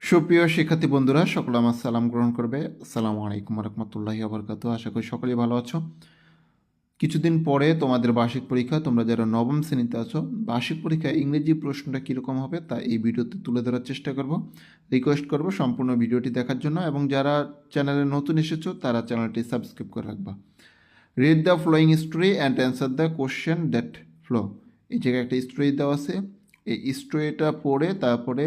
সুপ্রিয় শিক্ষার্থী বন্ধুরা, সকলে আমার সালাম গ্রহণ করবে। আসসালামু আলাইকুম রহমতুল্লাহি বারাকাতুহু। আশা করি সকলেই ভালো আছো। কিছুদিন পরে তোমাদের বার্ষিক পরীক্ষা। তোমরা যারা নবম শ্রেণীতে আছো, বার্ষিক পরীক্ষায় ইংরেজি প্রশ্নটা কীরকম হবে তা এই ভিডিওতে তুলে ধরার চেষ্টা করব। রিকোয়েস্ট করব সম্পূর্ণ ভিডিওটি দেখার জন্য, এবং যারা চ্যানেলে নতুন এসেছো তারা চ্যানেলটি সাবস্ক্রাইব করে রাখবা। Read the flowing story and answer the question that flow. এই জায়গায় একটা স্টোরি দেওয়া আছে, এই স্টোরিটা পড়ে তারপরে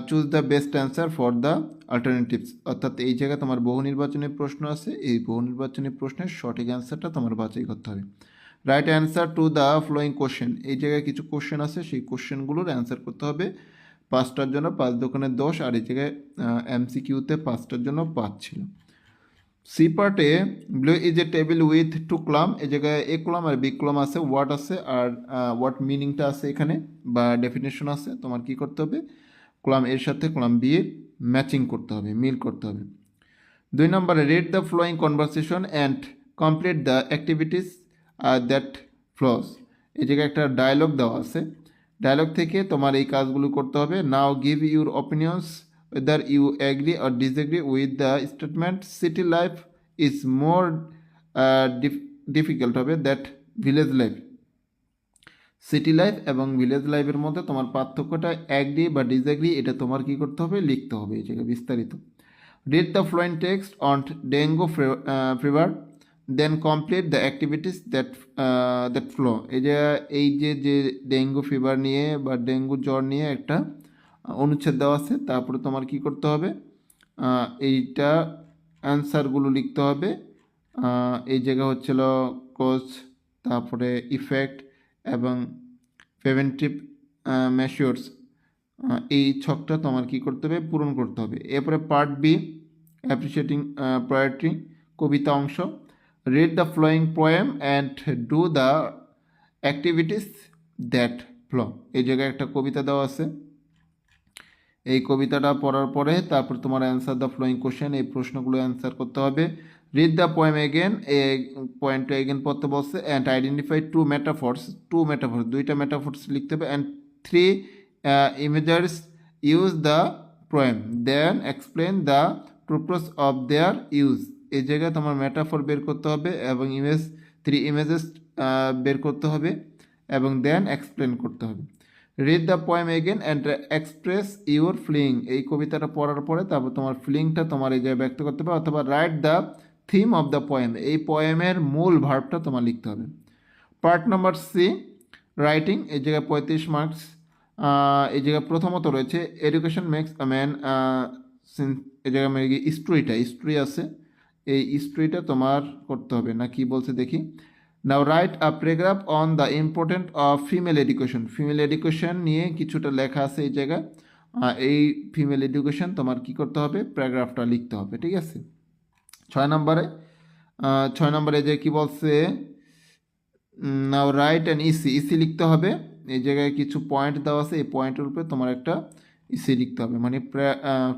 choose the best answer for the alternatives. অর্থাৎ এই জায়গায় তোমার বহু নির্বাচনী প্রশ্ন আছে, এই বহু নির্বাচনী প্রশ্নের সঠিক অ্যান্সারটা তোমার বাছাই করতে হবে। Right answer to the following question, এই জায়গায় কিছু কোশ্চেন আছে, সেই কোশ্চেনগুলোর অ্যান্সার করতে হবে। 5টার জন্য 5 দোকানে 10, আর এই জায়গায় MCQতে 5টার জন্য 5 ছিল। সি পার্টে blue is a table with 2 column, এই জায়গায় এ কলাম আর বি কলাম আছে, ওয়াট আছে আর ওয়াট মিনিংটা আছে এখানে বা ডেফিনেশন আছে। তোমার কি করতে হবে, কলাম এর সাথে কলাম বি এর ম্যাচিং করতে হবে, মিল করতে হবে। 2 নম্বরে read the flowing conversation and complete the activities that flows, এই জায়গায় একটা ডায়লগ দেওয়া আছে, ডায়লগ থেকে তোমার এই কাজগুলো করতে হবে। Now give your opinions whether you agree or disagree with the statement city life is more difficult হবে that village life। City life এবং ভিলেজ লাইফের মধ্যে তোমার পার্থক্যটা অ্যাগ্রি বা ডিসএগ্রি, এটা তোমার কি করতে হবে, লিখতে হবে এই জায়গায় বিস্তারিত। Read the flowing text on dengue fever then complete the activities that flow, এই যে ডেঙ্গু ফিভার নিয়ে বা ডেঙ্গু জ্বর নিয়ে একটা অনুচ্ছেদ দেওয়া আছে, তারপরে তোমার কি করতে হবে, এইটা অ্যান্সারগুলো লিখতে হবে। এই জায়গা হচ্ছিল কোজ, তারপরে ইফেক্ট এবং প্রিভেন্টিভ মেশিওরস, এই ছকটা তোমার কি করতে হবে, পূরণ করতে হবে। এরপরে পার্ট বি অ্যাপ্রিসিয়েটিং পোয়েট্রি, কবিতা অংশ। Read the flowing poem and do the activities that flow, এই জায়গায় একটা কবিতা দেওয়া আছে, এই কবিতাটা পড়ার পরে তারপর তোমার অ্যান্সার দ্য ফ্লোয়িং কোশ্চেন, এই প্রশ্নগুলো অ্যান্সার করতে হবে। রিড দ্য পোয়েম এগেন, এই পয়েন্টটা এগেন পড়তে বলছে। অ্যান্ড আইডেন্টিফাই টু মেটাফোর্স, দুইটা মেটাফোর্স লিখতে হবে। And 3 imageries use the poem, then explain the purpose of their use, এই জায়গায় তোমার মেটাফোর বের করতে হবে এবং 3 ইমেজেস বের করতে হবে এবং দেন এক্সপ্লেন করতে হবে। Read the poem again and express your feeling, এই কবিতাটা পড়ার পরে তারপর তোমার ফিলিংটা তোমার এই জায়গায় ব্যক্ত করতে হবে। অথবা write the theme of the poem, এই পোয়েমের মূল ভার্বটা তোমার লিখতে হবে। পার্ট নাম্বার সি রাইটিং, এই জায়গায় 35 মার্কস। এই জায়গায় প্রথমত রয়েছে এডুকেশন মেক্স আ ম্যান, এই জায়গায় স্টোরি আছে, এই স্টোরিটা তোমার করতে হবে না, কি বলছে দেখি। Now write a paragraph on the important of female education, female education নিয়ে কিছুটা লেখা আছে এই জায়গায়। এই ফিমেল এডুকেশন তোমার কি করতে হবে, প্যারাগ্রাফটা লিখতে হবে, ঠিক আছে। 6 নম্বরে যে কি বলছে, নাও রাইট অ্যান ইসি লিখতে হবে, এই জায়গায় কিছু পয়েন্ট দেওয়া আছে, এই পয়েন্টের উপরে তোমার একটা ইসি লিখতে হবে, মানে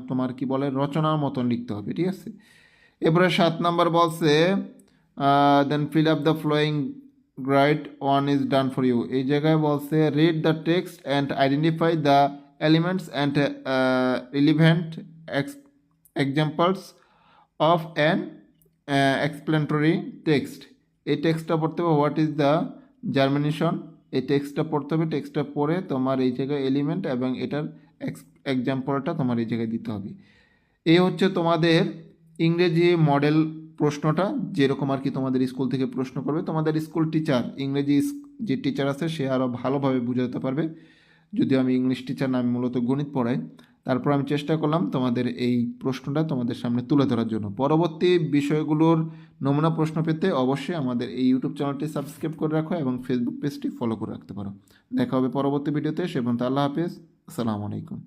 তোমার কি বলে রচনার মতন লিখতে হবে, ঠিক আছে। এরপরে 7 নম্বর বলছে then fill up the following grid, one is done for you, এই জায়গায় বলছে read the text and identify the elements and relevant examples of an explanatory text, এই টেক্সটটা পড়তে হবে। হোয়াট ইজ দ্য জার্মিনেশন, এই টেক্সটটা পড়তে হবে, টেক্সটটা পড়ে তোমার এই জায়গায় এলিমেন্ট এবং এটার এক্সাম্পলটা তোমার এই জায়গায় দিতে হবে। এই হচ্ছে তোমাদের ইংরেজি মডেল প্রশ্নটা, যেরকম আর কি তোমাদের স্কুল থেকে প্রশ্ন করবে। তোমাদের স্কুল টিচার, ইংরেজি যে টিচার আছে সে আরও ভালোভাবে বুঝাতে পারবে, যদিও আমি ইংলিশ টিচার না, আমি মূলত গণিত পড়াই। তারপর আমি চেষ্টা করলাম তোমাদের এই প্রশ্নটা তোমাদের সামনে তুলে ধরার জন্য। পরবর্তী বিষয়গুলোর নমুনা প্রশ্ন পেতে অবশ্যই আমাদের এই ইউটিউব চ্যানেলটি সাবস্ক্রাইব করে রাখো এবং ফেসবুক পেজটি ফলো করে রাখতে পারো। দেখা হবে পরবর্তী ভিডিওতে, সে পর্যন্ত আল্লাহ হাফেজ, আসসালামু আলাইকুম।